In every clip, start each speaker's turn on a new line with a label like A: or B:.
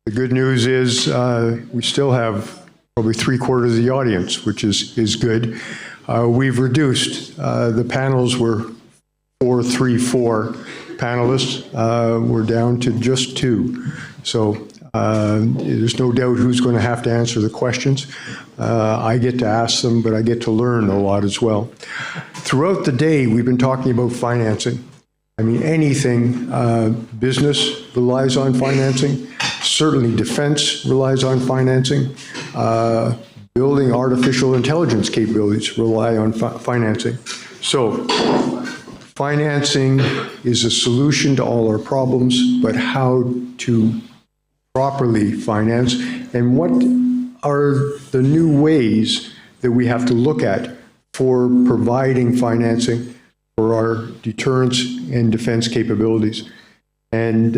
A: The good news is we still have probably 3/4 of the audience, which is good. We've reduced. The panels were 4-3-4 panelists. We're down to just 2. So there's no doubt who's going to have to answer the questions. I get to ask them, but I get to learn a lot as well. Throughout the day, we've been talking about financing. I mean, anything, business relies on financing. Certainly defense relies on financing. Building artificial intelligence capabilities rely on financing. So financing is a solution to all our problems, but how to properly finance and what are the new ways that we have to look at for providing financing for our deterrence and defense capabilities. And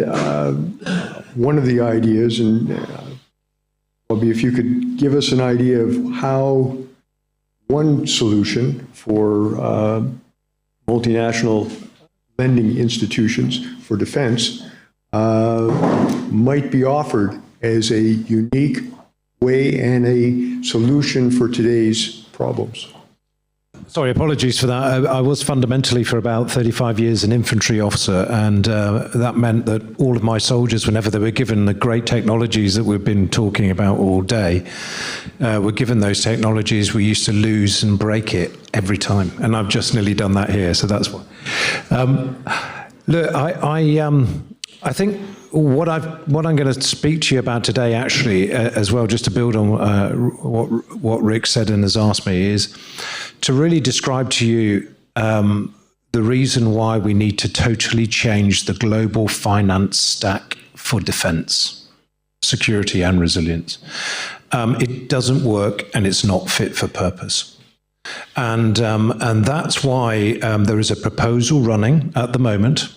A: one of the ideas, and Robbie, if you could give us an idea of how one solution for multinational lending institutions for defense might be offered as a unique way and a solution for today's problems.
B: Sorry, apologies for that. I was fundamentally for about 35 years an infantry officer, and that meant that all of my soldiers, whenever they were given the great technologies that we've been talking about all day, were given those technologies, we used to lose and break it every time. And I've just nearly done that here, so that's why. Look, I think what I'm going to speak to you about today, actually, as well, just to build on what Rick said and has asked me, is to really describe to you the reason why we need to totally change the global finance stack for defense, security and resilience. It doesn't work and it's not fit for purpose. And that's why there is a proposal running at the moment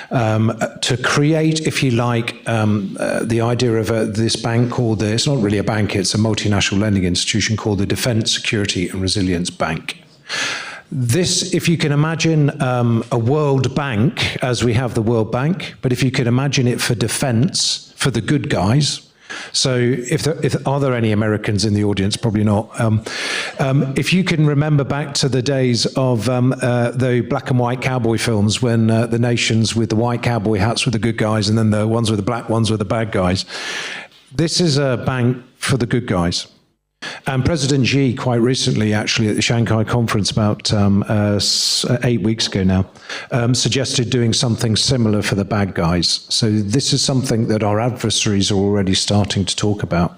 B: to create, if you like, the idea of this bank called it's not really a bank, it's a multinational lending institution called the Defence, Security and Resilience Bank. This, if you can imagine a World Bank, as we have the World Bank, but if you can imagine it for defence, for the good guys. So are there any Americans in the audience? Probably not. If you can remember back to the days of the black and white cowboy films when the nations with the white cowboy hats were the good guys and then the ones with the black ones were the bad guys. This is a bank for the good guys. And President Xi, quite recently, actually, at the Shanghai conference about 8 weeks ago now, suggested doing something similar for the bad guys. So this is something that our adversaries are already starting to talk about.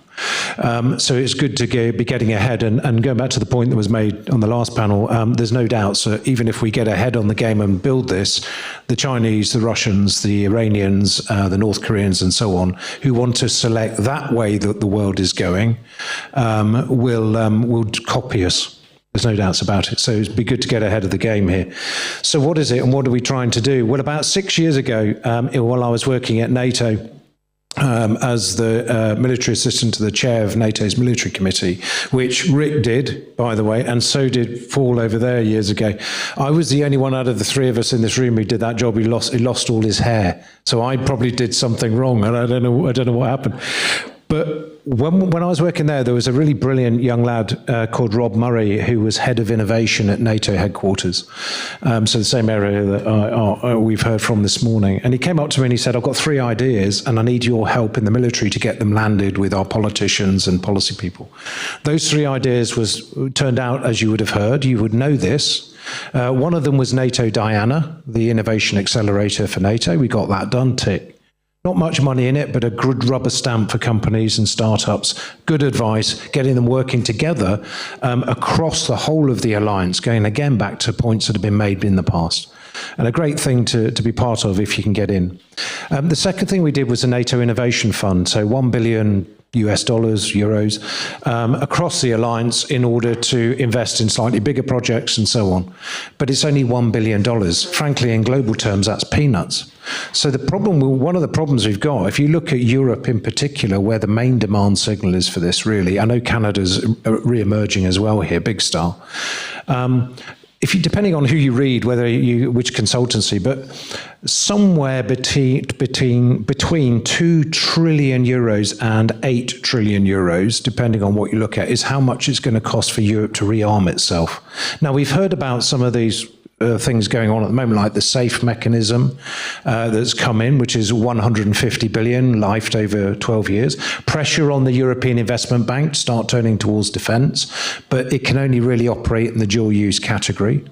B: So it's good to be getting ahead. And going back to the point that was made on the last panel, there's no doubt, so even if we get ahead on the game and build this, the Chinese, the Russians, the Iranians, the North Koreans and so on, who want to select that way that the world is going, will copy us. There's no doubts about it. So it'd be good to get ahead of the game here. So what is it and what are we trying to do? Well, about 6 years ago, while I was working at NATO, as the military assistant to the chair of NATO's military committee, which Rick did, by the way, and so did Paul over there years ago. I was the only one out of the 3 of us in this room who did that job. He lost all his hair. So I probably did something wrong, and I don't know what happened. But when I was working there was a really brilliant young lad called Rob Murray, who was head of innovation at NATO headquarters. So the same area that we've heard from this morning. And he came up to me and he said, I've got 3 ideas and I need your help in the military to get them landed with our politicians and policy people. Those 3 ideas turned out, as you would have heard, you would know this. One of them was NATO Diana, the innovation accelerator for NATO. We got that done, tick. Not much money in it, but a good rubber stamp for companies and startups. Good advice, getting them working together across the whole of the alliance, going again back to points that have been made in the past. And a great thing to be part of if you can get in. The second thing we did was a NATO Innovation Fund, so $1 billion US dollars, euros, across the alliance in order to invest in slightly bigger projects and so on. But it's only $1 billion. Frankly, in global terms, that's peanuts. So one of the problems we've got, if you look at Europe in particular, where the main demand signal is for this, really, I know Canada's re-emerging as well here, big style, if you, depending on who you read, which consultancy, but somewhere between 2 trillion euros and 8 trillion euros, depending on what you look at, is how much it's going to cost for Europe to rearm itself. Now, we've heard about some of these things going on at the moment, like the SAFE mechanism that's come in, which is 150 billion lifed over 12 years. Pressure on the European Investment Bank to start turning towards defence, but it can only really operate in the dual use category.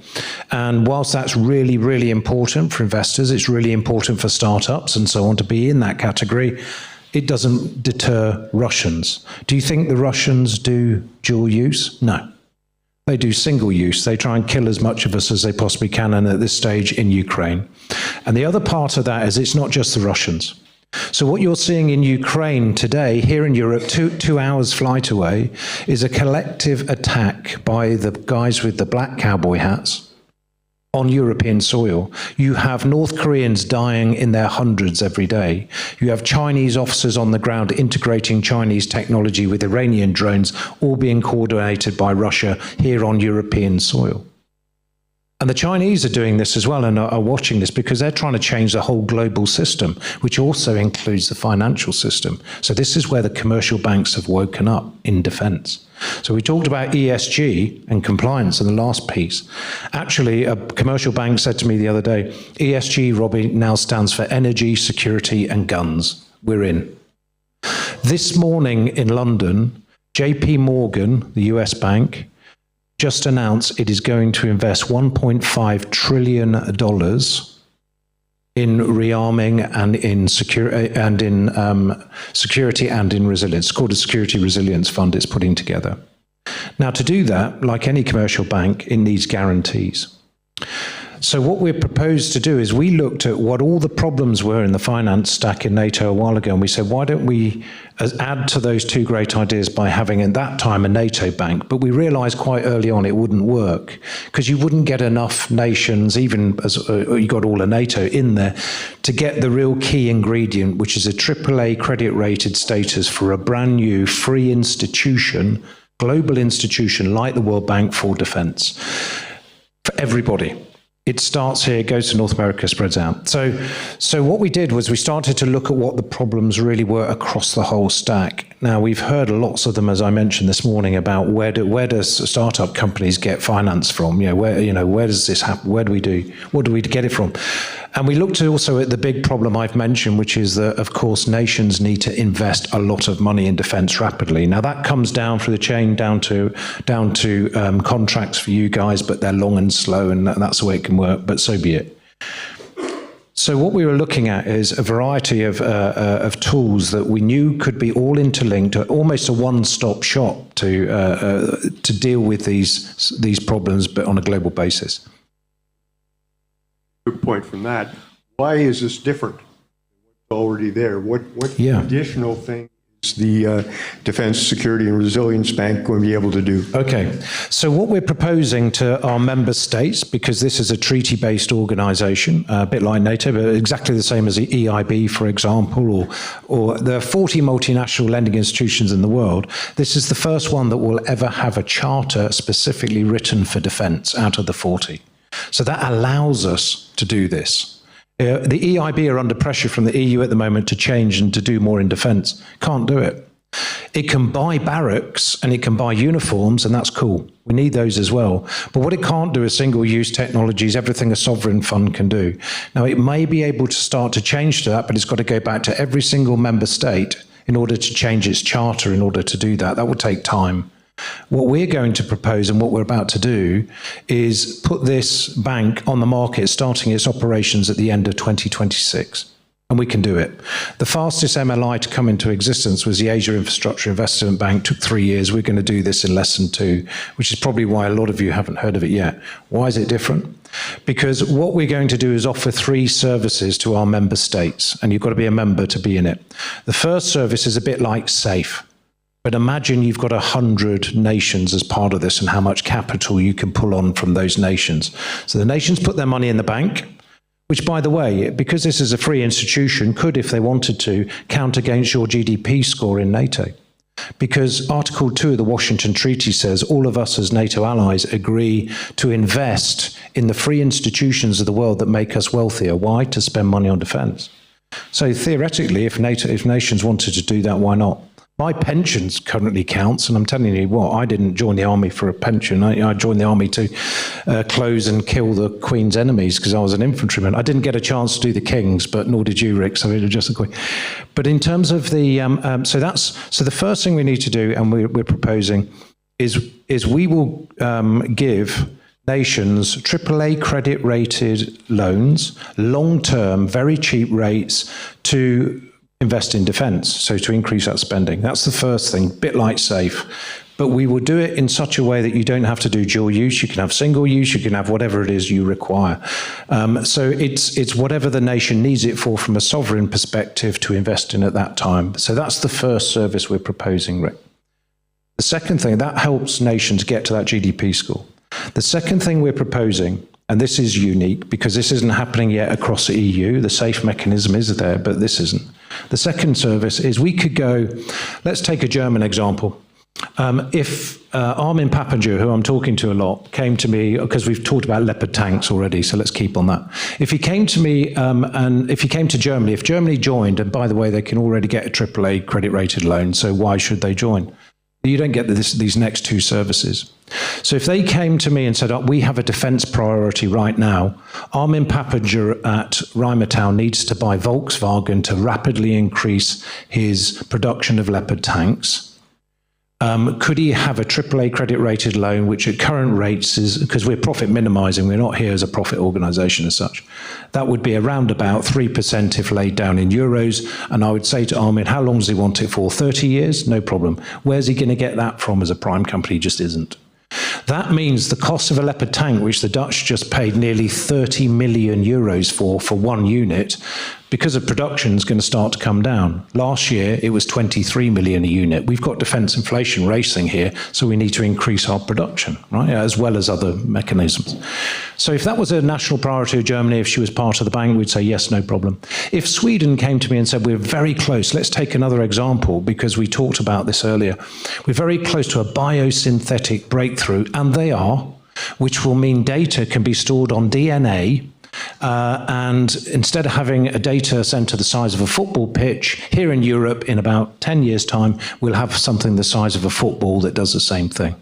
B: And whilst that's really, really important for investors, it's really important for startups and so on to be in that category, it doesn't deter Russians. Do you think the Russians do dual use? No. They do single use. They try and kill as much of us as they possibly can, and at this stage in Ukraine. And the other part of that is it's not just the Russians. So what you're seeing in Ukraine today, here in Europe, two hours flight away, is a collective attack by the guys with the black cowboy hats on European soil. You have North Koreans dying in their hundreds every day. You have Chinese officers on the ground integrating Chinese technology with Iranian drones, all being coordinated by Russia here on European soil. And the Chinese are doing this as well and are watching this because they're trying to change the whole global system, which also includes the financial system. So this is where the commercial banks have woken up in defence. So we talked about ESG and compliance in the last piece. Actually, a commercial bank said to me the other day, ESG, Robbie, now stands for energy, security and guns. We're in. This morning in London, JP Morgan, the US bank, just announced it is going to invest $1.5 trillion in rearming and in security and in resilience. It's called a Security Resilience Fund it's putting together. Now, to do that, like any commercial bank, it needs guarantees. So what we're proposed to do is we looked at what all the problems were in the finance stack in NATO a while ago, and we said, why don't we add to those two great ideas by having at that time a NATO bank? But we realized quite early on it wouldn't work because you wouldn't get enough nations, even as you got all of NATO in there, to get the real key ingredient, which is a AAA credit rated status for a brand new free institution, global institution like the World Bank for defense, for everybody. It starts here, goes to North America, spreads out. So what we did was we started to look at what the problems really were across the whole stack. Now, we've heard lots of them, as I mentioned this morning, about where does startup companies get finance from? Where does this happen? What do we get it from? And we looked also at the big problem I've mentioned, which is that, of course, nations need to invest a lot of money in defence rapidly. Now, that comes down through the chain down to contracts for you guys, but they're long and slow, and that's the way it can work, but so be it. So what we were looking at is a variety of tools that we knew could be all interlinked, almost a one-stop shop to deal with these problems, but on a global basis.
A: Good point from that. Why is this different than what's already there? What additional thing is the Defense, Security and Resilience Bank going to be able to do? Okay, so what we're proposing to our member states, because this is a treaty-based organization, a bit like NATO, but exactly the same as the EIB, for example, or there are 40 multinational lending institutions in the world. This is the first one that will ever have a charter specifically written for defense out of the 40. So that allows us to do this. The EIB are under pressure from the EU at the moment to change and to do more in defence. Can't do it. It can buy barracks and it can buy uniforms, and that's cool. We need those as well. But what it can't do is single-use technologies, everything a sovereign fund can do. Now, it may be able to start to change to that, but it's got to go back to every single member state in order to change its charter in order to do that. That will take time. What we're going to propose and what we're about to do is put this bank on the market, starting its operations at the end of 2026. And we can do it. The fastest MLI to come into existence was the Asia Infrastructure Investment Bank. Took 3 years. We're going to do this in less than 2, which is probably why a lot of you haven't heard of it yet. Why is it different? Because what we're going to do is offer 3 services to our member states, and you've got to be a member to be in it. The first service is a bit like SAFE. But imagine you've got 100 nations as part of this and how much capital you can pull on from those nations. So the nations put their money in the bank, which, by the way, because this is a free institution, could, if they wanted to, count against your GDP score in NATO.
B: Because Article 2 of the Washington Treaty says all of us as NATO allies agree to invest in the free institutions of the world that make us wealthier. Why? To spend money on defence. So theoretically, if nations wanted to do that, why not? My pensions currently counts, and I'm telling you what, I didn't join the army for a pension. I joined the army to close and kill the Queen's enemies because I was an infantryman. I didn't get a chance to do the King's, but nor did you, Rick, so it was just a Queen. But in terms of the, so the first thing we need to do, and we're proposing, is we will give nations AAA credit rated loans, long-term, very cheap rates to invest in defence, so to increase that spending. That's the first thing, bit like SAFE. But we will do it in such a way that you don't have to do dual use. You can have single use, you can have whatever it is you require. So it's whatever the nation needs it for from a sovereign perspective to invest in at that time. So that's the first service we're proposing, Rick. The second thing, that helps nations get to that GDP score. The second thing we're proposing, and this is unique because this isn't happening yet across the EU, the SAFE mechanism is there, but this isn't. The second service is we could go, let's take a German example. If Armin Pappendier, who I'm talking to a lot, came to me, because we've talked about Leopard tanks already, so let's keep on that. If he came to me, and if he came to Germany, if Germany joined, and by the way, they can already get a AAA credit rated loan, so why should they join? You don't get these next two services. So if they came to me and said, oh, we have a defence priority right now, Armin Pappendier at Rheinmetall needs to buy Volkswagen to rapidly increase his production of Leopard tanks. Could he have a AAA credit rated loan, which at current rates is, because we're profit minimizing, we're not here as a profit organization as such, that would be around about 3% if laid down in euros. And I would say to Armin, how long does he want it for? 30 years? No problem. Where's he going to get that from as a prime company? He just isn't. That means the cost of a Leopard tank, which the Dutch just paid nearly 30 million euros for one unit, because of production, is going to start to come down. Last year, it was 23 million a unit. We've got defence inflation racing here, so we need to increase our production, right, as well as other mechanisms. So if that was a national priority of Germany, if she was part of the bank, we'd say, yes, no problem. If Sweden came to me and said, we're very close, let's take another example, because we talked about this earlier. We're very close to a biosynthetic breakthrough, and they are, which will mean data can be stored on DNA, and instead of having a data center the size of a football pitch, here in Europe, in about 10 years' time, we'll have something the size of a football that does the same thing.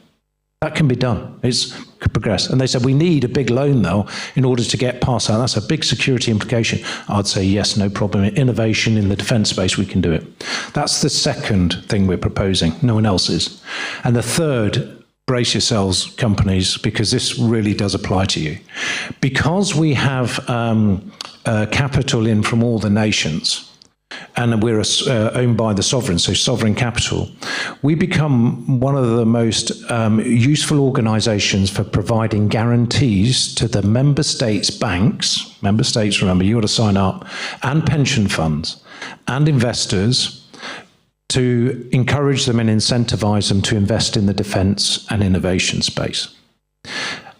B: That can be done. It could progress. And they said, we need a big loan, though, in order to get past that. That's a big security implication. I'd say, yes, no problem. Innovation in the defense space, we can do it. That's the second thing we're proposing. No one else is. And the third, brace yourselves, companies, because this really does apply to you. Because we have capital in from all the nations, and we're owned by the sovereign, so sovereign capital, we become one of the most useful organizations for providing guarantees to the member states' banks, member states, remember, you ought to sign up, and pension funds, and investors, to encourage them and incentivize them to invest in the defense and innovation space.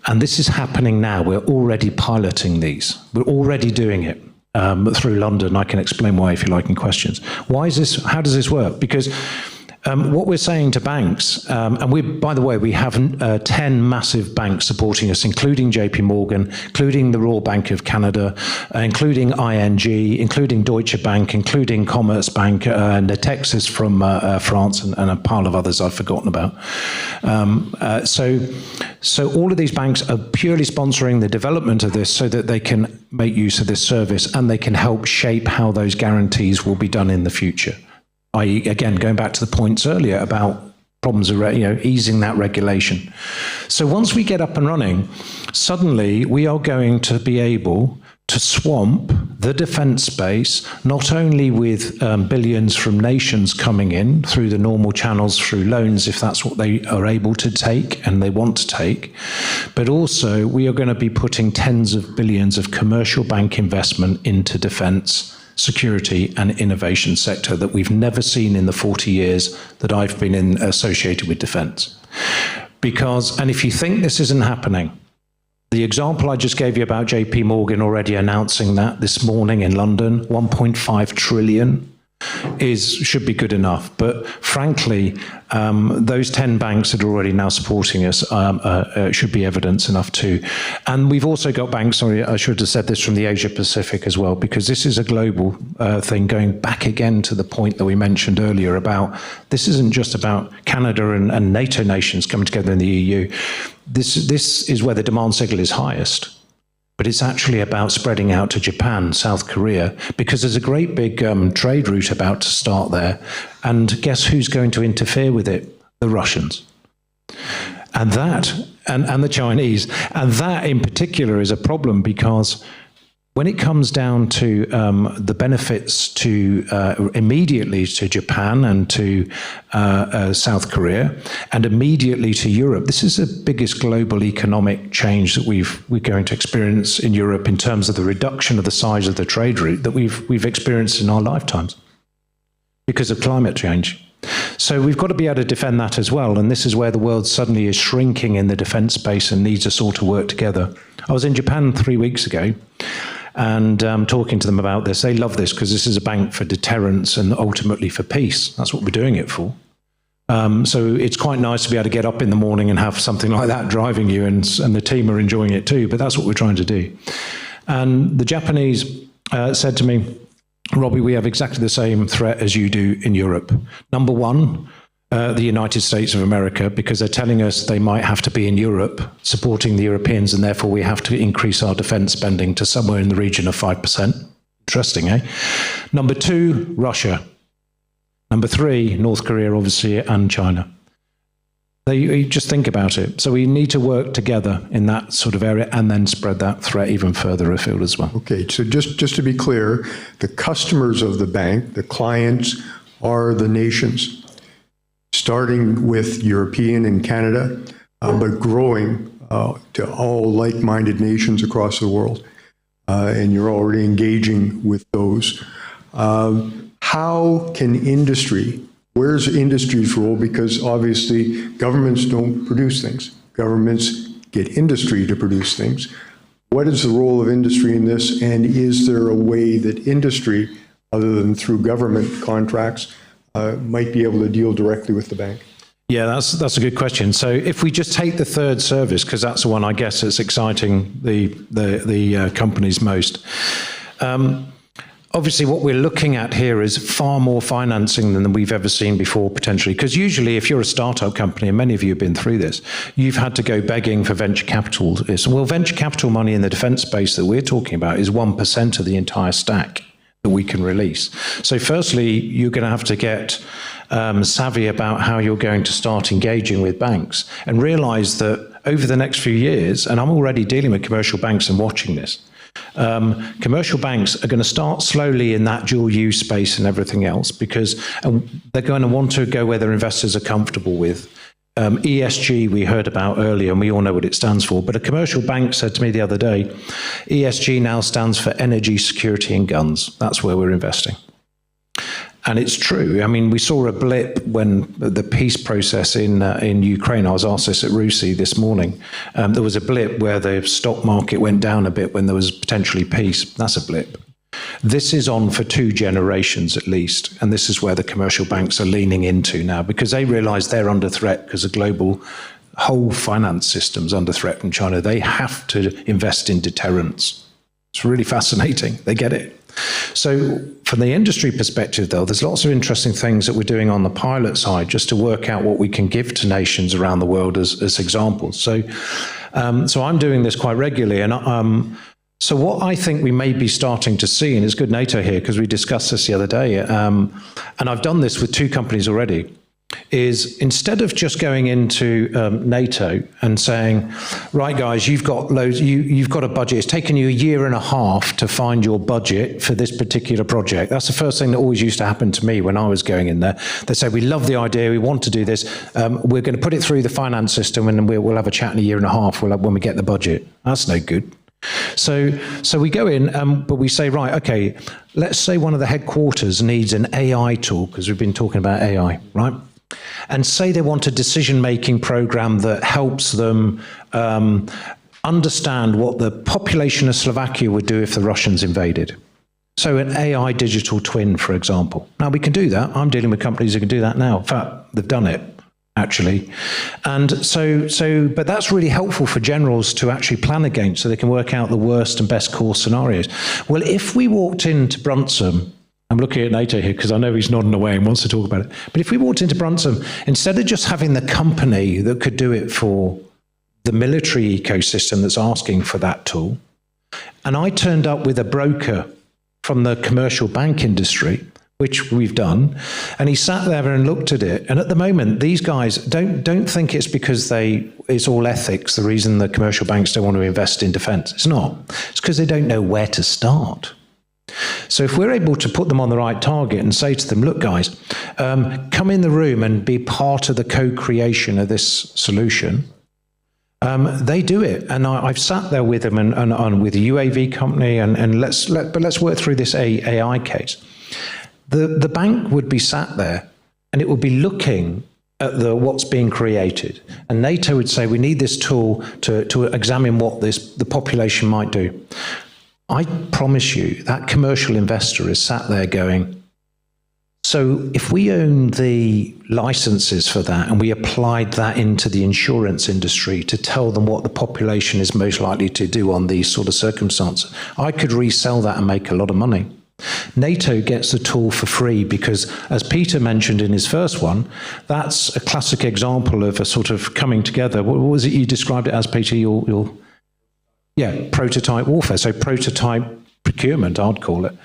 B: And this is happening now. We're already piloting these. We're already doing it through London. I can explain why if you like in questions. Why is this? How does this work? Because what we're saying to banks, and we, by the way, we have 10 massive banks supporting us, including JP Morgan, including the Royal Bank of Canada, including ING, including Deutsche Bank, including Commerzbank, Natixis from France, and a pile of others I've forgotten about. So all of these banks are purely sponsoring the development of this so that they can make use of this service and they can help shape how those guarantees will be done in the future. I.e., again, going back to the points earlier about problems of, easing that regulation. So once we get up and running, suddenly we are going to be able to swamp the defense space, not only with billions from nations coming in through the normal channels, through loans, if that's what they are able to take and they want to take, but also we are going to be putting tens of billions of commercial bank investment into defense, security and innovation sector that we've never seen in the 40 years that I've been associated with defense. Because, and if you think this isn't happening, the example I just gave you about JP Morgan already announcing that this morning in London, 1.5 trillion should be good enough. But frankly, those 10 banks that are already now supporting us should be evidence enough too. And we've also got banks, sorry, I should have said this, from the Asia Pacific as well, because this is a global thing, going back again to the point that we mentioned earlier about this isn't just about Canada and NATO nations coming together in the EU. This is where the demand signal is highest. But it's actually about spreading out to Japan, South Korea, because there's a great big trade route about to start there. And guess who's going to interfere with it? The Russians. And that, and the Chinese. And that in particular is a problem, because when it comes down to the benefits to immediately to Japan and to South Korea and immediately to Europe, this is the biggest global economic change that we're going to experience in Europe in terms of the reduction of the size of the trade route that we've experienced in our lifetimes because of climate change. So we've got to be able to defend that as well. And this is where the world suddenly is shrinking in the defense space and needs us all to work together. I was in Japan 3 weeks ago, and talking to them about this. They love this because this is a bank for deterrence and ultimately for peace. That's what we're doing it for. So it's quite nice to be able to get up in the morning and have something like that driving you, and the team are enjoying it too, but that's what we're trying to do. And the Japanese said to me, Robbie, we have exactly the same threat as you do in Europe. Number one, the United States of America, because they're telling us they might have to be in Europe supporting the Europeans, and therefore we have to increase our defense spending to somewhere in the region of 5%. Interesting, eh? Number two, Russia. Number three, North Korea, obviously, and China. You just think about it. So we need to work together in that sort of area and then spread that threat even further afield as well.
A: Okay, so just to be clear, the customers of the bank, the clients, are the nations, starting with European and Canada, but growing to all like-minded nations across the world. And you're already engaging with those. How can industry, where's industry's role? Because obviously governments don't produce things. Governments get industry to produce things. What is the role of industry in this? And is there a way that industry, other than through government contracts, might be able to deal directly with the bank?
B: Yeah, that's a good question. So if we just take the third service, because that's the one I guess that's exciting the companies most. Obviously, what we're looking at here is far more financing than we've ever seen before, potentially. Because usually, if you're a startup company, and many of you have been through this, you've had to go begging for venture capital. Well, venture capital money in the defense space that we're talking about is 1% of the entire stack that we can release. So firstly, you're going to have to get savvy about how you're going to start engaging with banks and realize that over the next few years, and I'm already dealing with commercial banks and watching this, commercial banks are going to start slowly in that dual use space and everything else, because they're going to want to go where their investors are comfortable with. ESG we heard about earlier, and we all know what it stands for, but a commercial bank said to me the other day, ESG now stands for energy, security and guns. That's where we're investing. And it's true. I mean, we saw a blip when the peace process in Ukraine. I was asked this at RUSI this morning. There was a blip where the stock market went down a bit when there was potentially peace. That's a blip. This is on for 2 generations at least, and this is where the commercial banks are leaning into now, because they realize they're under threat because the global whole finance system's under threat from China. They have to invest in deterrence. It's really fascinating. They get it. So from the industry perspective, though, there's lots of interesting things that we're doing on the pilot side just to work out what we can give to nations around the world as examples. So I'm doing this quite regularly, and so what I think we may be starting to see, and it's good NATO here because we discussed this the other day, and I've done this with 2 companies already, is instead of just going into NATO and saying, right guys, you've got loads, you've got a budget, it's taken you 1.5 years to find your budget for this particular project. That's the first thing that always used to happen to me when I was going in there. They say, we love the idea, we want to do this, we're going to put it through the finance system and we'll have a chat in 1.5 years when we get the budget. That's no good. So we go in, but we say, right, okay, let's say one of the headquarters needs an AI tool, because we've been talking about AI, right? And say they want a decision-making program that helps them understand what the population of Slovakia would do if the Russians invaded. So an AI digital twin, for example. Now we can do that. I'm dealing with companies who can do that now. In fact, they've done it, actually. And but that's really helpful for generals to actually plan against so they can work out the worst and best course scenarios. Well, if we walked into Bruntsum, I'm looking at NATO here because I know he's nodding away and wants to talk about it. But if we walked into Bruntsum, instead of just having the company that could do it for the military ecosystem that's asking for that tool, and I turned up with a broker from the commercial bank industry, which we've done, and he sat there and looked at it. And at the moment, these guys don't think it's because it's all ethics, the reason the commercial banks don't want to invest in defence. It's not. It's because they don't know where to start. So if we're able to put them on the right target and say to them, look, guys, come in the room and be part of the co-creation of this solution, they do it. And I've sat there with them and with a UAV company, and let's work through this AI case. The bank would be sat there and it would be looking at what's being created. And NATO would say, we need this tool to examine what the population might do. I promise you that commercial investor is sat there going, so if we own the licenses for that and we applied that into the insurance industry to tell them what the population is most likely to do on these sort of circumstances, I could resell that and make a lot of money. NATO gets the tool for free because, as Peter mentioned in his first one, that's a classic example of a sort of coming together. What was it you described it as, Peter? Prototype warfare. So prototype procurement, I'd call it.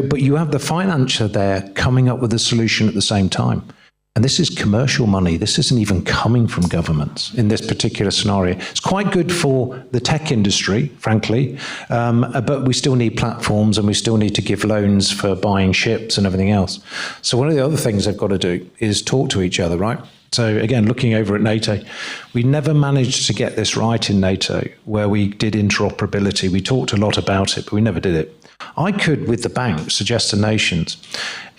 B: But you have the financier there coming up with a solution at the same time. And this is commercial money. This isn't even coming from governments in this particular scenario. It's quite good for the tech industry, frankly, but we still need platforms and we still need to give loans for buying ships and everything else. So one of the other things they've got to do is talk to each other, right? So again, looking over at NATO, we never managed to get this right in NATO, where we did interoperability. We talked a lot about it, but we never did it. I could, with the bank, suggest to nations,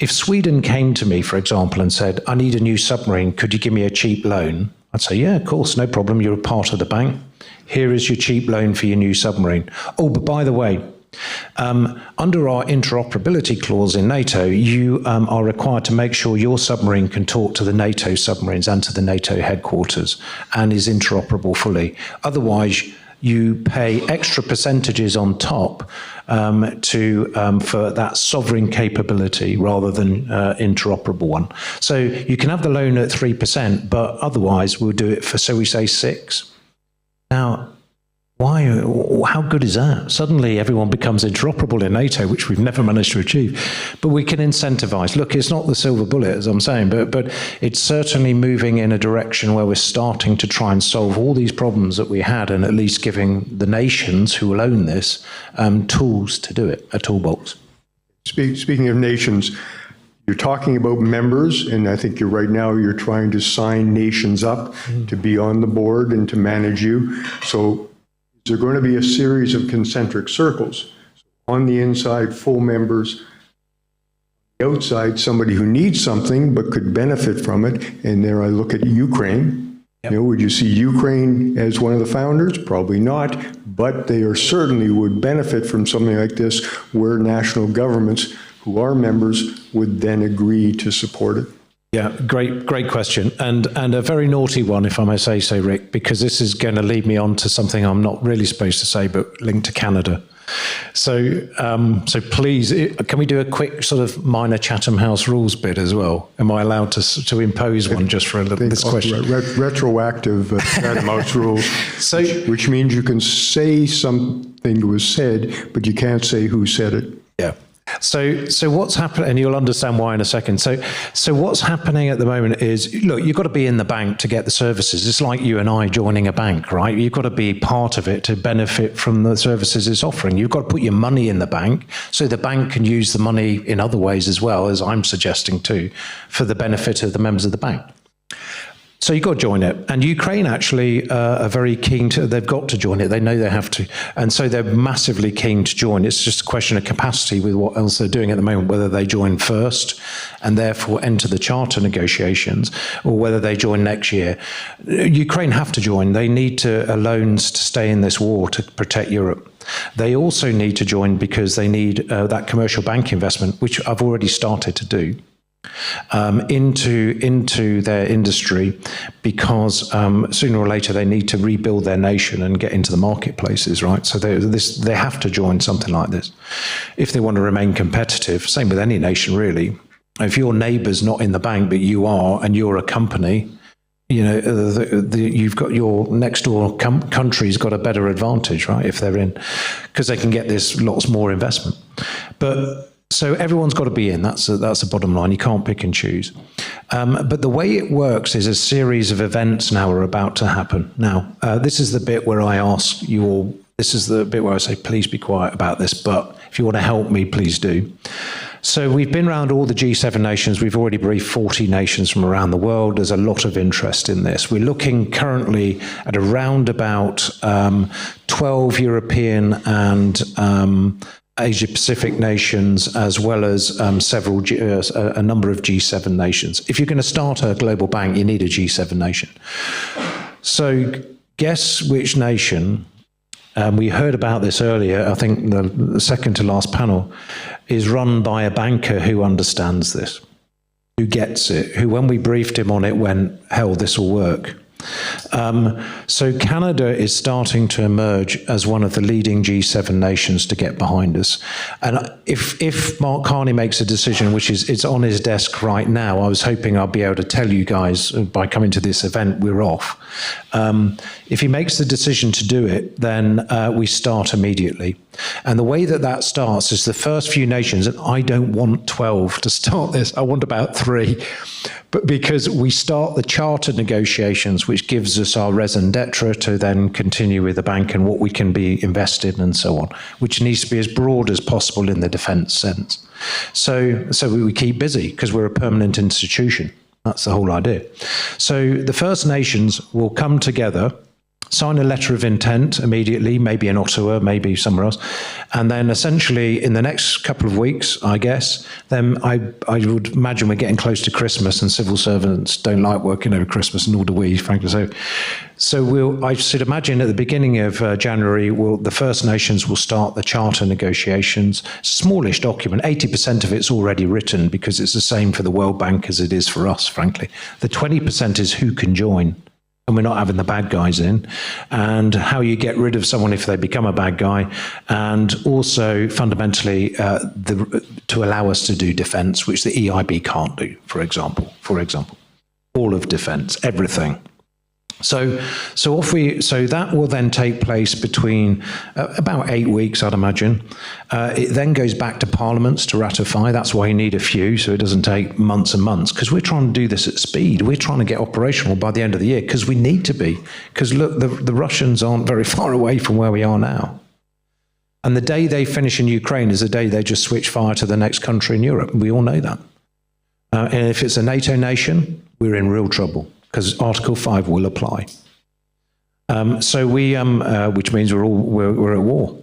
B: if Sweden came to me, for example, and said, I need a new submarine, could you give me a cheap loan? I'd say, yeah, of course, no problem. You're a part of the bank. Here is your cheap loan for your new submarine. Oh, but by the way, under our interoperability clause in NATO, you are required to make sure your submarine can talk to the NATO submarines and to the NATO headquarters and is interoperable fully. Otherwise, you pay extra percentages on top for that sovereign capability rather than interoperable one. So you can have the loan at 3%, but otherwise we'll do it for, so we say 6%. Now, why? How good is that? Suddenly everyone becomes interoperable in NATO, which we've never managed to achieve. But we can incentivize. Look, it's not the silver bullet, as I'm saying, but it's certainly moving in a direction where we're starting to try and solve all these problems that we had, and at least giving the nations who will own this tools to do it, a toolbox.
A: Speaking of nations, you're talking about members, and I think you're trying to sign nations up to be on the board and to manage you. So is there going to be a series of concentric circles? On the inside, full members. On the outside, somebody who needs something but could benefit from it. And there I look at Ukraine. Yep. Would you see Ukraine as one of the founders? Probably not, but they certainly would benefit from something like this, where national governments who are members would then agree to support it.
B: Yeah, great question, and a very naughty one, if I may say so, Rick, because this is going to lead me on to something I'm not really supposed to say, but linked to Canada. So please, can we do a quick sort of minor Chatham House rules bit as well? Am I allowed to impose one just for this question?
A: Retroactive Chatham House rules, which means you can say something was said, but you can't say who said it.
B: Yeah. So what's happening, and you'll understand why in a second. So what's happening at the moment is, look, you've got to be in the bank to get the services. It's like you and I joining a bank, right? You've got to be part of it to benefit from the services it's offering. You've got to put your money in the bank so the bank can use the money in other ways as well, as I'm suggesting too, for the benefit of the members of the bank. So you've got to join it. And Ukraine actually are very keen to, they've got to join it. They know they have to. And so they're massively keen to join. It's just a question of capacity with what else they're doing at the moment, whether they join first and therefore enter the charter negotiations, or whether they join next year. Ukraine have to join. They need loans to stay in this war to protect Europe. They also need to join because they need that commercial bank investment, which I've already started to do, into their industry, because sooner or later they need to rebuild their nation and get into the marketplaces, right? So they have to join something like this if they want to remain competitive. Same with any nation, really. If your neighbour's not in the bank, but you are, and you're a company, you know, you've got your next door country's got a better advantage, right? If they're in, because they can get this lots more investment. But so everyone's got to be in. That's the bottom line. You can't pick and choose. But the way it works is a series of events now are about to happen. Now, this is the bit where I ask you all. This is the bit where I say, please be quiet about this. But if you want to help me, please do. So we've been around all the G7 nations. We've already briefed 40 nations from around the world. There's a lot of interest in this. We're looking currently at around about 12 European and Asia-Pacific nations, as well as a number of G7 nations. If you're going to start a global bank, you need a G7 nation. So guess which nation, we heard about this earlier, I think the second to last panel, is run by a banker who understands this, who gets it, who when we briefed him on it went, hell, this will work. So Canada is starting to emerge as one of the leading G7 nations to get behind us. And if Mark Carney makes a decision, which is it's on his desk right now, I was hoping I'll be able to tell you guys by coming to this event, we're off. If he makes the decision to do it, then we start immediately. And the way that starts is the first few nations, and I don't want 12 to start this, I want about 3. But because we start the charter negotiations, which gives us our raison d'etre to then continue with the bank and what we can be invested in and so on, which needs to be as broad as possible in the defence sense. So we keep busy because we're a permanent institution. That's the whole idea. So the First Nations will come together, sign a letter of intent immediately, maybe in Ottawa, maybe somewhere else. And then essentially in the next couple of weeks, I guess, then I would imagine we're getting close to Christmas and civil servants don't like working over Christmas, nor do we, frankly. So I should imagine at the beginning of January, the First Nations will start the charter negotiations. Smallish document, 80% of it's already written because it's the same for the World Bank as it is for us, frankly. The 20% is who can join. And we're not having the bad guys in, and how you get rid of someone if they become a bad guy, and also fundamentally to allow us to do defence, which the EIB can't do, for example, all of defence, everything. So that will then take place between about 8 weeks, I'd imagine. It then goes back to parliaments to ratify. That's why you need a few, so it doesn't take months and months, because we're trying to do this at speed. We're trying to get operational by the end of the year, because we need to be. Because look, the Russians aren't very far away from where we are now. And the day they finish in Ukraine is the day they just switch fire to the next country in Europe. We all know that. And if it's a NATO nation, we're in real trouble, because Article 5 will apply. Which means we're at war.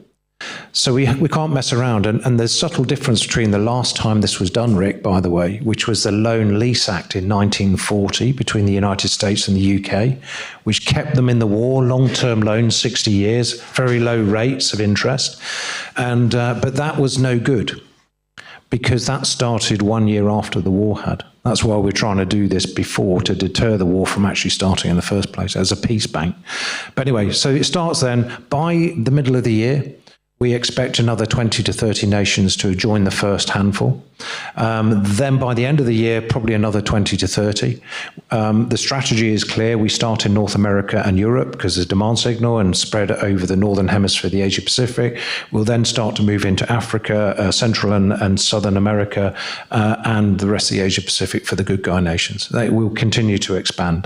B: So we can't mess around. And there's subtle difference between the last time this was done, Rick, by the way, which was the Loan Lease Act in 1940 between the United States and the UK, which kept them in the war, long-term loans, 60 years, very low rates of interest. And but that was no good, because that started 1 year after the war had. That's why we're trying to do this before, to deter the war from actually starting in the first place as a peace bank. But anyway, so it starts then. By the middle of the year, we expect another 20 to 30 nations to join the first handful. Then by the end of the year, probably another 20 to 30. The strategy is clear. We start in North America and Europe because there's demand signal, and spread over the Northern Hemisphere, the Asia Pacific. We'll then start to move into Africa, Central and Southern America, and the rest of the Asia Pacific for the good guy nations. They will continue to expand.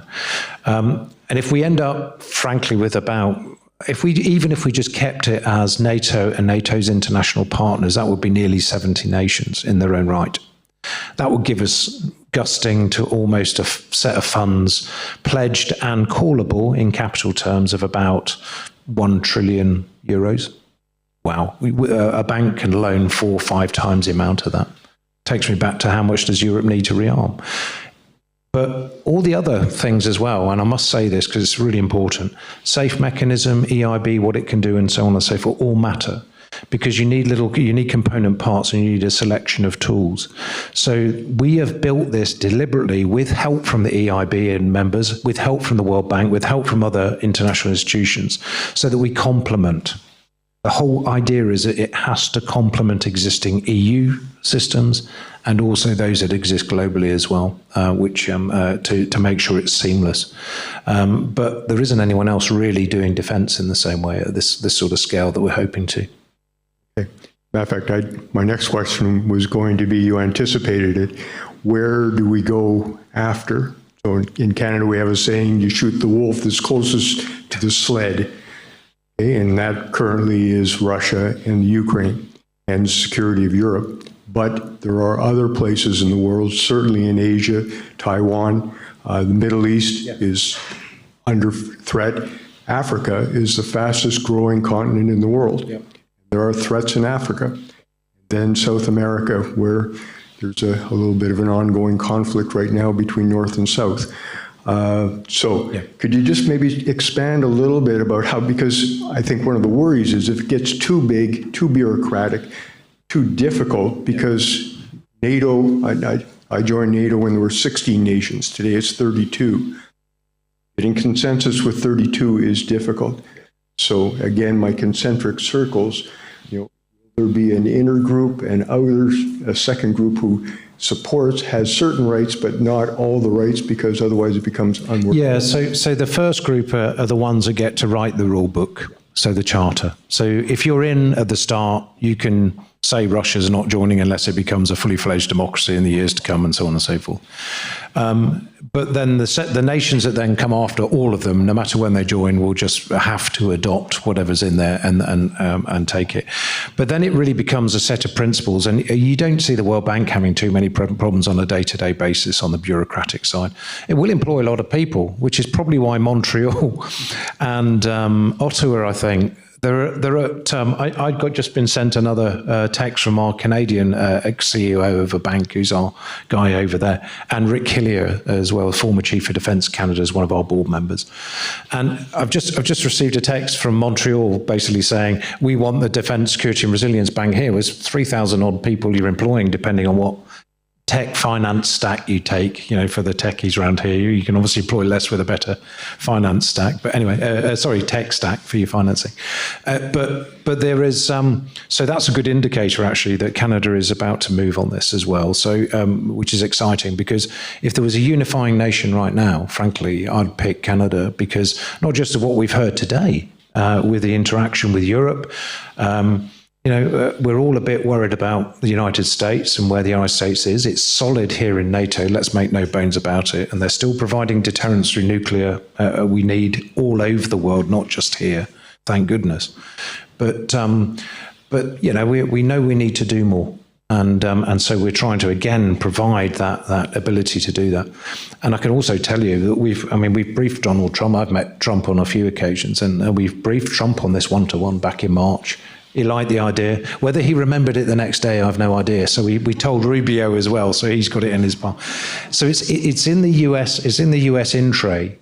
B: And if we end up, frankly, with about, even if we just kept it as NATO and NATO's international partners, that would be nearly 70 nations in their own right. That would give us gusting to almost a set of funds pledged and callable in capital terms of about 1 trillion euros. Wow. A bank can loan 4 or 5 times the amount of that. Takes me back to how much does Europe need to rearm? But all the other things as well, and I must say this because it's really important, safe mechanism, EIB, what it can do, and so on and so forth, all matter. Because you need component parts and you need a selection of tools. So we have built this deliberately with help from the EIB and members, with help from the World Bank, with help from other international institutions, so that we complement. The whole idea is that it has to complement existing EU systems and also those that exist globally as well, which to make sure it's seamless. But there isn't anyone else really doing defence in the same way at this sort of scale that we're hoping to.
A: Okay. Matter of fact, my next question was going to be, you anticipated it, where do we go after? So in Canada, we have a saying, you shoot the wolf that's closest to the sled. Okay, and that currently is Russia and Ukraine and the security of Europe. But there are other places in the world, certainly in Asia, Taiwan, the Middle East is under threat. Africa is the fastest growing continent in the world. Yep. There are threats in Africa. Then South America, where there's a little bit of an ongoing conflict right now between North and South. Could you just maybe expand a little bit about how, because I think one of the worries is if it gets too big, too bureaucratic, too difficult, because NATO, I joined NATO when there were 16 nations. Today it's 32. Getting consensus with 32 is difficult. So again, my concentric circles, will there be an inner group and others, a second group who supports, has certain rights, but not all the rights, because otherwise it becomes unworkable?
B: Yeah, so the first group are the ones that get to write the rule book, so the charter. So if you're in at the start, you can say Russia's not joining unless it becomes a fully fledged democracy in the years to come, and so on and so forth. But then the nations that then come after, all of them, no matter when they join, will just have to adopt whatever's in there and take it. But then it really becomes a set of principles, and you don't see the World Bank having too many problems on a day-to-day basis on the bureaucratic side. It will employ a lot of people, which is probably why Montreal and Ottawa, I think, I'd just been sent another text from our Canadian ex-CEO of a bank, who's our guy over there, and Rick Hillier as well, former Chief of Defence Canada, is one of our board members. And I've just received a text from Montreal basically saying, we want the Defence, Security and Resilience Bank here. There's 3,000 odd people you're employing, depending on what tech finance stack you take, for the techies around here. You can obviously employ less with a better finance stack, but anyway, tech stack for your financing. But there is, so that's a good indicator actually that Canada is about to move on this as well. So, which is exciting, because if there was a unifying nation right now, frankly, I'd pick Canada, because not just of what we've heard today with the interaction with Europe, we're all a bit worried about the United States and where the United States is. It's solid here in NATO, let's make no bones about it. And they're still providing deterrence through nuclear. We need all over the world, not just here, thank goodness. But we know we need to do more. And so we're trying to, again, provide that ability to do that. And I can also tell you that we've briefed Donald Trump. I've met Trump on a few occasions, and we've briefed Trump on this one-to-one back in March. He liked the idea. Whether he remembered it the next day, I've no idea. So we told Rubio as well, so he's got it in his palm. So it's in the US. It's in the US in tray,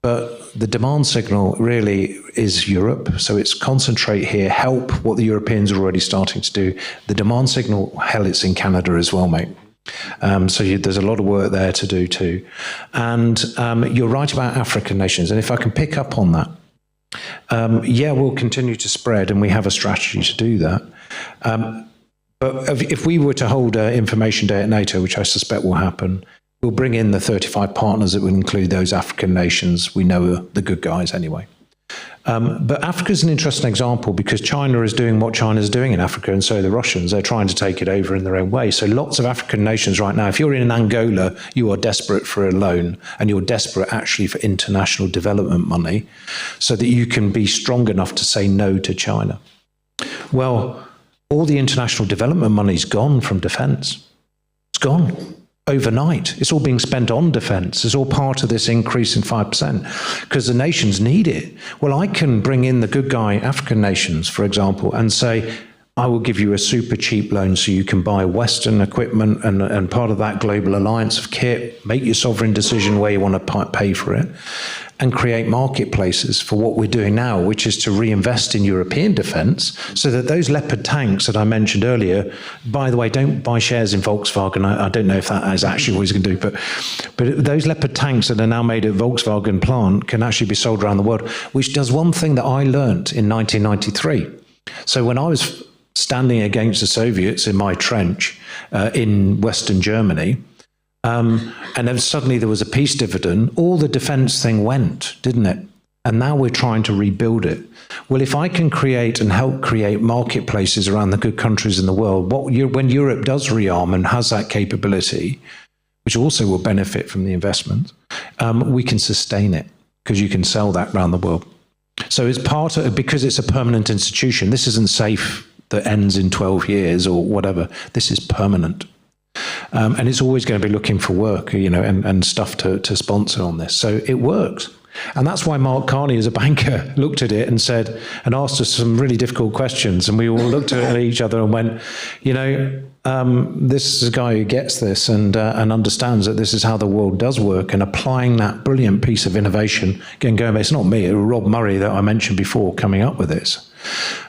B: but the demand signal really is Europe. So it's concentrate here, help what the Europeans are already starting to do. The demand signal, hell, it's in Canada as well, mate. So there's a lot of work there to do too. And you're right about African nations. And if I can pick up on that, we'll continue to spread, and we have a strategy to do that. But if we were to hold an information day at NATO, which I suspect will happen, we'll bring in the 35 partners that would include those African nations. We know the good guys anyway. But Africa is an interesting example, because China is doing what China is doing in Africa, and so are the Russians. They're trying to take it over in their own way. So lots of African nations right now, if you're in Angola, you are desperate for a loan, and you're desperate actually for international development money so that you can be strong enough to say no to China. Well, all the international development money's gone from defence. It's gone. Overnight. It's all being spent on defence. It's all part of this increase in 5%, because the nations need it. Well, I can bring in the good guy African nations, for example, and say, I will give you a super cheap loan so you can buy Western equipment and part of that global alliance of kit, make your sovereign decision where you want to pay for it, and create marketplaces for what we're doing now, which is to reinvest in European defence so that those Leopard tanks that I mentioned earlier, by the way, don't buy shares in Volkswagen. I don't know if that is actually what he's going to do, but those Leopard tanks that are now made at Volkswagen plant can actually be sold around the world, which does one thing that I learned in 1993. So when I was standing against the Soviets in my trench in Western Germany, and then suddenly there was a peace dividend, all the defence thing went, didn't it? And now we're trying to rebuild it. Well, if I can create and help create marketplaces around the good countries in the world, when Europe does rearm and has that capability, which also will benefit from the investment, we can sustain it because you can sell that around the world. So it's part of, because it's a permanent institution, this isn't safe that ends in 12 years or whatever. This is permanent. And it's always going to be looking for work, and stuff to sponsor on this. So it works. And that's why Mark Carney, as a banker, looked at it and said, and asked us some really difficult questions. And we all looked at each other and went, this is a guy who gets this and understands that this is how the world does work, and applying that brilliant piece of innovation. Again, it's not me, it was Rob Murray that I mentioned before coming up with this.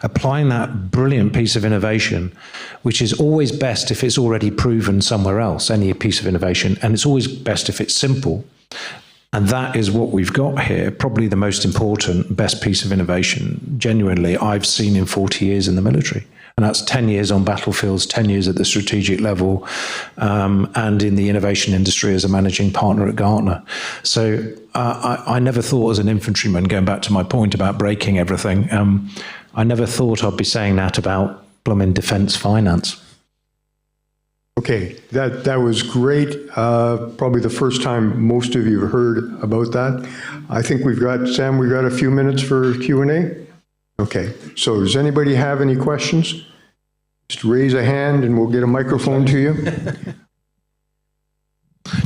B: Applying that brilliant piece of innovation, which is always best if it's already proven somewhere else, any piece of innovation, and it's always best if it's simple. And that is what we've got here, probably the most important, best piece of innovation, genuinely, I've seen in 40 years in the military. And that's 10 years on battlefields, 10 years at the strategic level, and in the innovation industry as a managing partner at Gartner. So I never thought as an infantryman, going back to my point about breaking everything, I never thought I'd be saying that about blooming defence finance.
A: Okay, that was great. Probably the first time most of you heard about that. I think we've got a few minutes for Q&A. Okay, so does anybody have any questions? Just raise a hand and we'll get a microphone to you.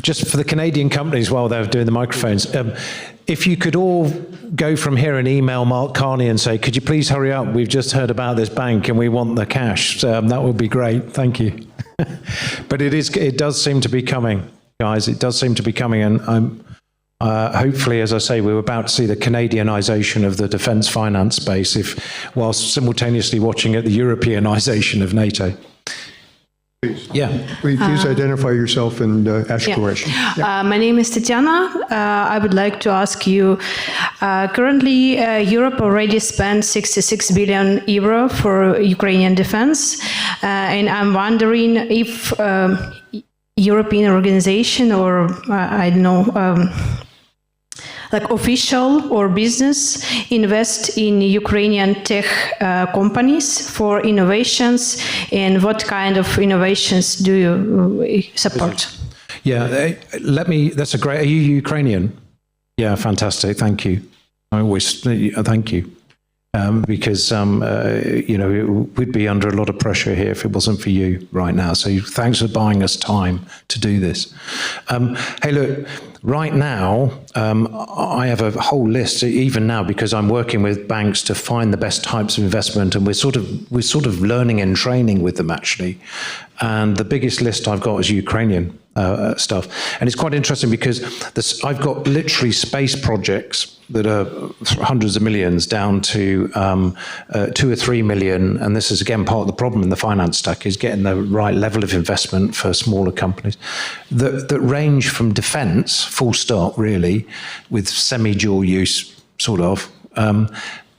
B: Just for the Canadian companies while they're doing the microphones, if you could all go from here and email Mark Carney and say, could you please hurry up? We've just heard about this bank and we want the cash. So, that would be great. Thank you. But it does seem to be coming, guys. It does seem to be coming. And I'm hopefully, as I say, we're about to see the Canadianization of the defence finance space, whilst simultaneously watching at the Europeanization of NATO.
A: Please.
B: Yeah.
A: Please identify yourself and ask your question.
C: Yeah. My name is Tatiana. I would like to ask you, currently Europe already spent 66 billion euro for Ukrainian defense. And I'm wondering if European organization or, I don't know, like official or business invest in Ukrainian tech companies for innovations, and what kind of innovations do you support?
B: Yeah, that's a great, are you Ukrainian? Yeah, fantastic, thank you. Thank you. Because, we'd be under a lot of pressure here if it wasn't for you right now. So thanks for buying us time to do this. Hey, look, right now, I have a whole list, even now, because I'm working with banks to find the best types of investment, and we're sort of learning and training with them, actually. And the biggest list I've got is Ukrainian stuff. And it's quite interesting because I've got literally space projects that are hundreds of millions down to 2 or 3 million. And this is, again, part of the problem in the finance stack, is getting the right level of investment for smaller companies that range from defense, full stop, really, with semi-dual use, sort of,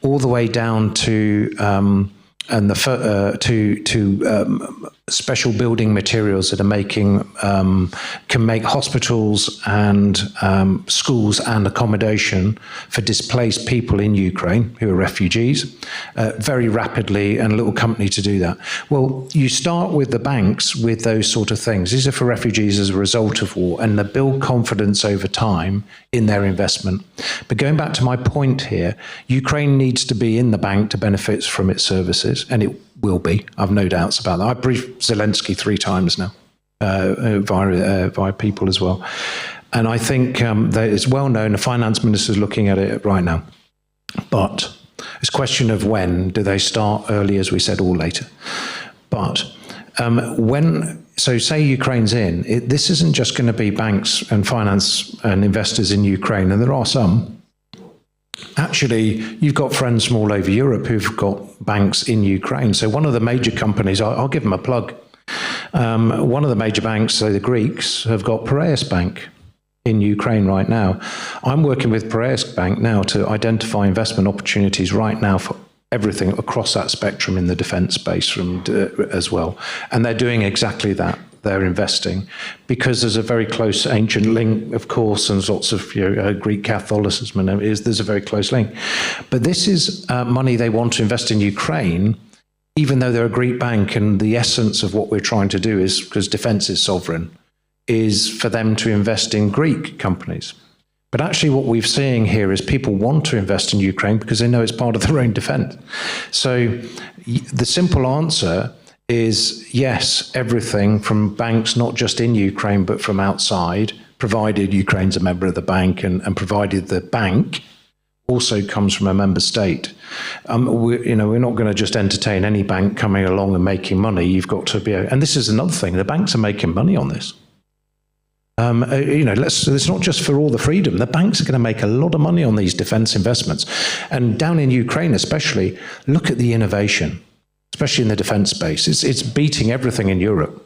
B: all the way down to special building materials that are can make hospitals and schools and accommodation for displaced people in Ukraine who are refugees very rapidly, and a little company to do that. Well, you start with the banks with those sort of things. These are for refugees as a result of war, and they build confidence over time in their investment. But going back to my point here, Ukraine needs to be in the bank to benefit from its services, and it will be. I've no doubts about that. I briefed Zelensky 3 times now via people as well. And I think that it's well known, the finance minister is looking at it right now. But It's a question of when. Do they start early, as we said, or later? But so say Ukraine's in, this isn't just going to be banks and finance and investors in Ukraine, and there are some. Actually, you've got friends from all over Europe who've got banks in Ukraine. So one of the major companies, I'll give them a plug. One of the major banks, so the Greeks, have got Piraeus Bank in Ukraine right now. I'm working with Piraeus Bank now to identify investment opportunities right now for everything across that spectrum in the defence space as well. And they're doing exactly that. They're investing because there's a very close ancient link, of course, and lots of Greek Catholicism, and there's a very close link. But this is money they want to invest in Ukraine, even though they're a Greek bank, and the essence of what we're trying to do is, because defence is sovereign, is for them to invest in Greek companies. But actually what we're seeing here is people want to invest in Ukraine because they know it's part of their own defence. So the simple answer is yes, everything from banks, not just in Ukraine, but from outside, provided Ukraine's a member of the bank and provided the bank also comes from a member state. We're not going to just entertain any bank coming along and making money. You've got to be, and this is another thing, the banks are making money on this. It's not just for all the freedom. The banks are going to make a lot of money on these defence investments. And down in Ukraine especially, look at the innovation, especially in the defence space. It's beating everything in Europe.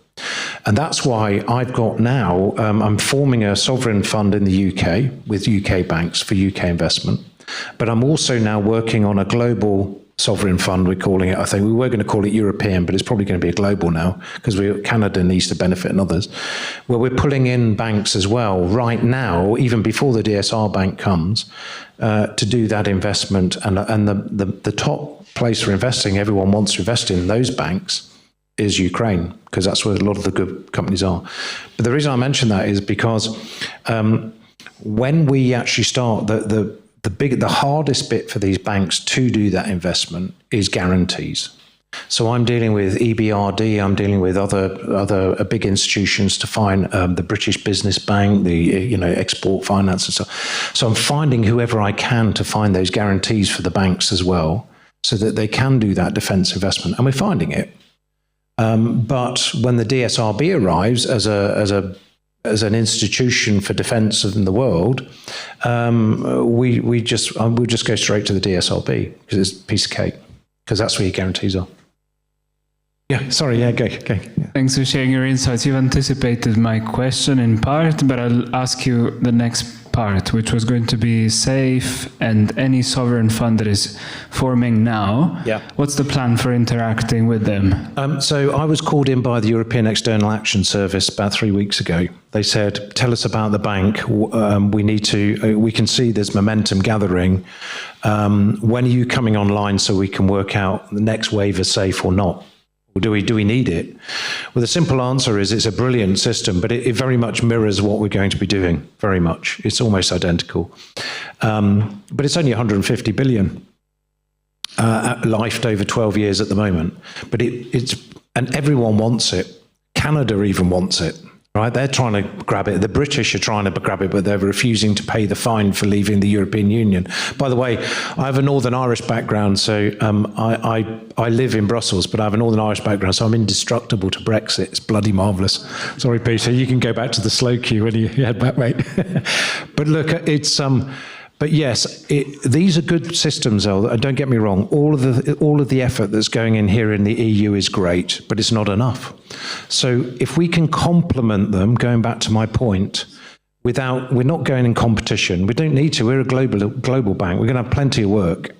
B: And that's why I've got now, I'm forming a sovereign fund in the UK with UK banks for UK investment. But I'm also now working on a global sovereign fund, we're calling it. I think we were going to call it European, but it's probably going to be a global now because Canada needs to benefit and others, where we're pulling in banks as well right now, even before the DSR bank comes, to do that investment. And the top place for investing, everyone wants to invest in those banks, is Ukraine, because that's where a lot of the good companies are. But the reason I mention that is because when we actually start, the hardest bit for these banks to do that investment is guarantees. So I'm dealing with EBRD, I'm dealing with other big institutions to find the British Business Bank, the Export Finance and so on. So I'm finding whoever I can to find those guarantees for the banks as well, so that they can do that defence investment, and we're finding it. But when the DSRB arrives as an institution for defence in the world, we'll just go straight to the DSRB because it's a piece of cake, because that's where your guarantees are. Yeah, sorry, yeah, go. Yeah.
D: Thanks for sharing your insights. You've anticipated my question in part, but I'll ask you the next part, which was going to be SAFE and any sovereign fund that is forming now. Yeah. What's the plan for interacting with them?
B: So I was called in by the European External Action Service about 3 weeks ago. They said, tell us about the bank. We can see there's momentum gathering. When are you coming online so we can work out the next wave of SAFE or not? Or do we need it? Well, the simple answer is it's a brilliant system, but it very much mirrors what we're going to be doing, very much. It's almost identical. But it's only 150 billion lifed over 12 years at the moment. But and everyone wants it. Canada even wants it. Right, they're trying to grab it. The British are trying to grab it, but they're refusing to pay the fine for leaving the European Union. By the way, I have a Northern Irish background, so I live in Brussels, but I have a Northern Irish background, so I'm indestructible to Brexit. It's bloody marvellous. Sorry, Peter, you can go back to the slow queue when you head back, mate. But look, it's But yes, these are good systems, though. Don't get me wrong. All of the effort that's going in here in the EU is great, but it's not enough. So if we can complement them, going back to my point, we're not going in competition. We don't need to. We're a global bank. We're going to have plenty of work.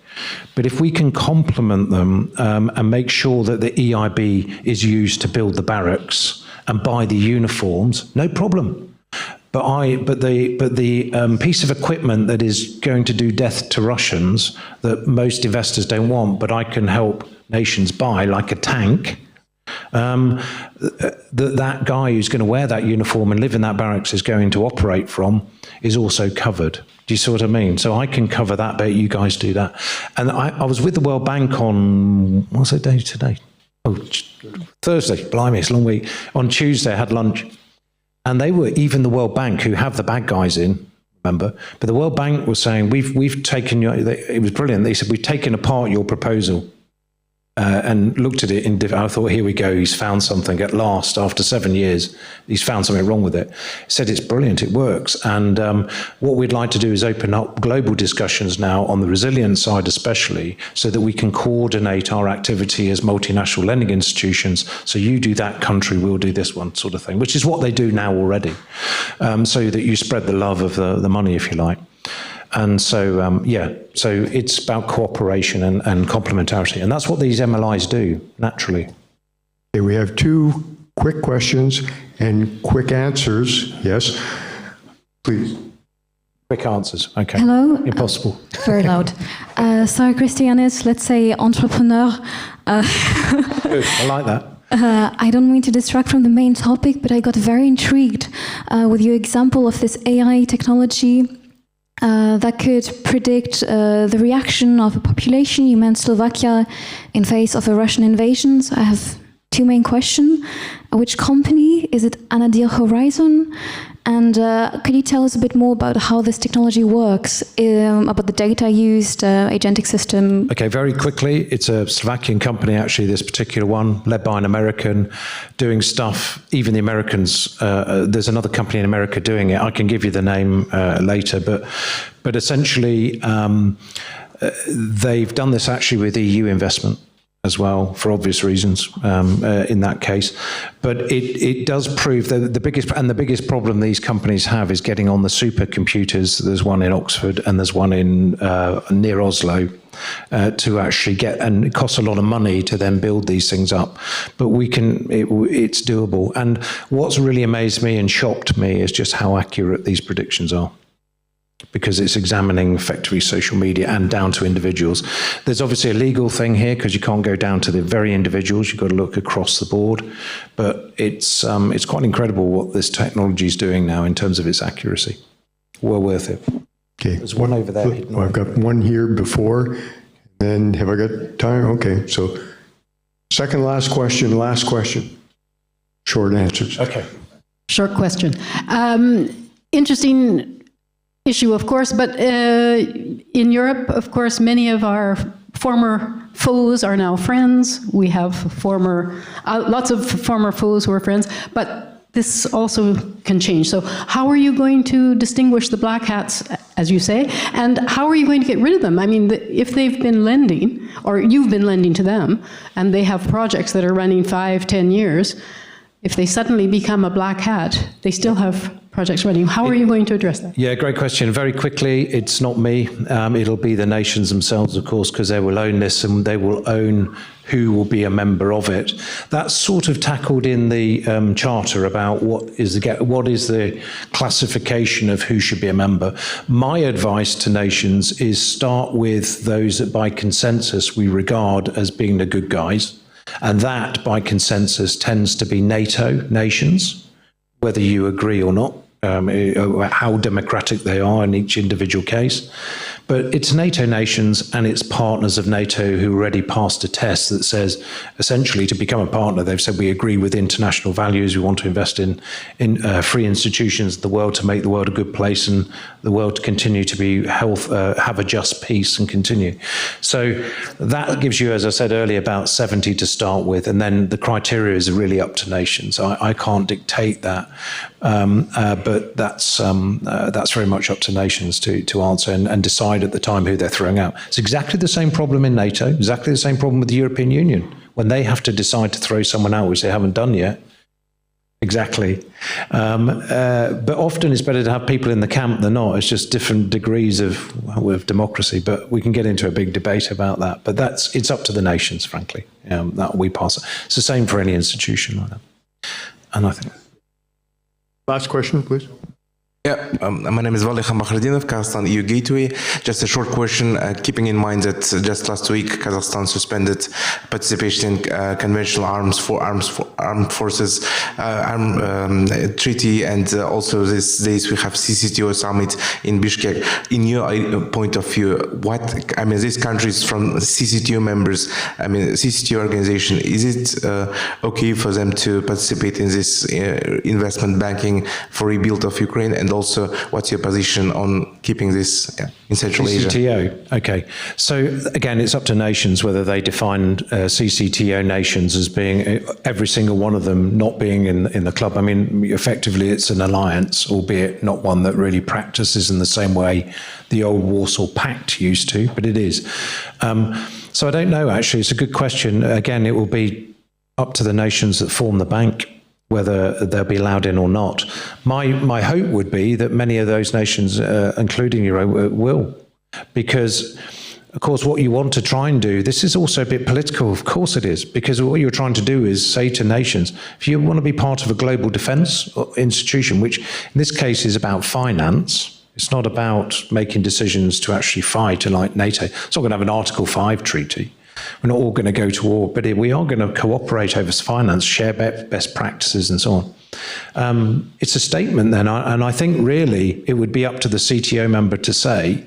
B: But if we can complement them and make sure that the EIB is used to build the barracks and buy the uniforms, no problem. But the piece of equipment that is going to do death to Russians that most investors don't want, but I can help nations buy, like a tank, that guy who's going to wear that uniform and live in that barracks is going to operate from, is also covered. Do you see what I mean? So I can cover that bit, you guys do that. And I was with the World Bank on, what's the day today? Oh, Thursday, blimey, it's a long week. On Tuesday I had lunch. And they were, even the World Bank, who have the bad guys in, remember. But the World Bank was saying, we've taken your, it was brilliant. They said, we've taken apart your proposal and looked at it. I thought, here we go. He's found something at last. After 7 years, he's found something wrong with it. He said, it's brilliant. It works. And what we'd like to do is open up global discussions now on the resilience side, especially, so that we can coordinate our activity as multinational lending institutions. So you do that country, we'll do this one, sort of thing, which is what they do now already. So that you spread the love of the money, if you like. And so, so it's about cooperation and complementarity. And that's what these MLIs do, naturally.
A: Okay, we have 2 quick questions and quick answers. Yes, please.
B: Quick answers. Okay.
E: Hello.
B: Impossible.
E: Very loud. So, Christianis, let's say entrepreneur.
B: Good. I like that.
E: I don't mean to distract from the main topic, but I got very intrigued with your example of this AI technology that could predict the reaction of a population. You meant Slovakia in face of a Russian invasion. So I have 2 main questions. Which company? Is it Anadir Horizon? And could you tell us a bit more about how this technology works, about the data used, agentic system?
B: Okay, very quickly. It's a Slovakian company, actually, this particular one, led by an American, doing stuff. Even the Americans, there's another company in America doing it. I can give you the name later, but essentially, they've done this actually with EU investment as well, for obvious reasons, in that case. But it does prove that the biggest problem these companies have is getting on the supercomputers. There's one in Oxford and there's one in near Oslo, to actually get, and it costs a lot of money to then build these things up. But it's doable. And what's really amazed me and shocked me is just how accurate these predictions are, because it's examining effectively social media and down to individuals. There's obviously a legal thing here because you can't go down to the very individuals. You've got to look across the board. But it's quite incredible what this technology is doing now in terms of its accuracy. Well worth it.
A: Okay.
B: There's one over there.
A: Well, I've got one here before. Then have I got time? Okay. So second last question. Short answers.
B: Okay.
F: Short question. Interesting issue, of course, but in Europe, of course, many of our former foes are now friends. We have lots of former foes who are friends, but this also can change. So how are you going to distinguish the black hats, as you say, and how are you going to get rid of them? I mean, if they've been lending, or you've been lending to them, and they have projects that are running 5, 10 years, if they suddenly become a black hat, they still have projects running. How are you going to address that?
B: Yeah, great question. Very quickly, it's not me. It'll be the nations themselves, of course, because they will own this and they will own who will be a member of it. That's sort of tackled in the charter about what is the classification of who should be a member. My advice to nations is start with those that by consensus we regard as being the good guys. And that, by consensus, tends to be NATO nations, whether you agree or not, how democratic they are in each individual case. But it's NATO nations and it's partners of NATO who already passed a test that says, essentially, to become a partner, they've said we agree with international values, we want to invest in free institutions of the world to make the world a good place and the world to continue to be have a just peace and continue. So that gives you, as I said earlier, about 70 to start with, and then the criteria is really up to nations. I can't dictate that, but that's very much up to nations to answer and decide at the time who they're throwing out. It's exactly the same problem in NATO, exactly the same problem with the European Union, when they have to decide to throw someone out, which they haven't done yet. Exactly. But often it's better to have people in the camp than not. It's just different degrees of democracy, but we can get into a big debate about that. But it's up to the nations, frankly, that we pass it. It's the same for any institution like that. And I think.
A: Last question, please.
G: Yeah, my name is Valikhan Bakhdinov, Kazakhstan EU Gateway. Just a short question, keeping in mind that just last week Kazakhstan suspended participation in conventional armed forces treaty, and also these days we have CCTO summit in Bishkek. In your point of view, these countries from CCTO members, CCTO organization, is it okay for them to participate in this investment banking for rebuild of Ukraine? And and also what's your position on keeping this in Central Asia?
B: CCTO, okay. So again, it's up to nations whether they define CCTO nations as being every single one of them not being in the club. I mean, effectively it's an alliance, albeit not one that really practices in the same way the old Warsaw Pact used to, but it is. So I don't know, actually. It's a good question. Again, it will be up to the nations that form the bank whether they'll be allowed in or not. My hope would be that many of those nations, including your own, will. Because, of course, what you want to try and do, this is also a bit political, of course it is, because what you're trying to do is say to nations, if you want to be part of a global defence institution, which in this case is about finance, it's not about making decisions to actually fight like NATO. It's not going to have an Article 5 treaty. We're not all going to go to war, but we are going to cooperate over finance, share best practices and so on. It's a statement then, and I think really it would be up to the CTO member to say,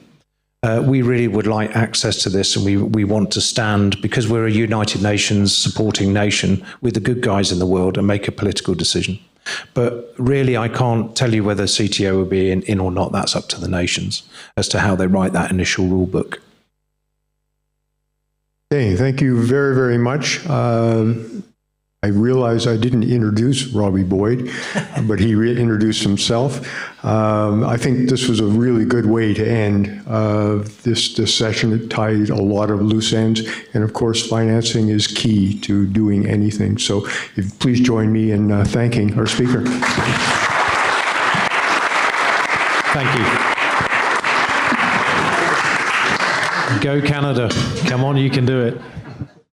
B: we really would like access to this and we want to stand, because we're a United Nations supporting nation with the good guys in the world, and make a political decision. But really, I can't tell you whether CTO will be in or not. That's up to the nations as to how they write that initial rule book.
A: Okay, thank you very, very much. I realize I didn't introduce Robbie Boyd, but he introduced himself. I think this was a really good way to end this session. It tied a lot of loose ends, and of course, financing is key to doing anything. So please join me in thanking our speaker.
B: Thank you. Go Canada. Come on, you can do it.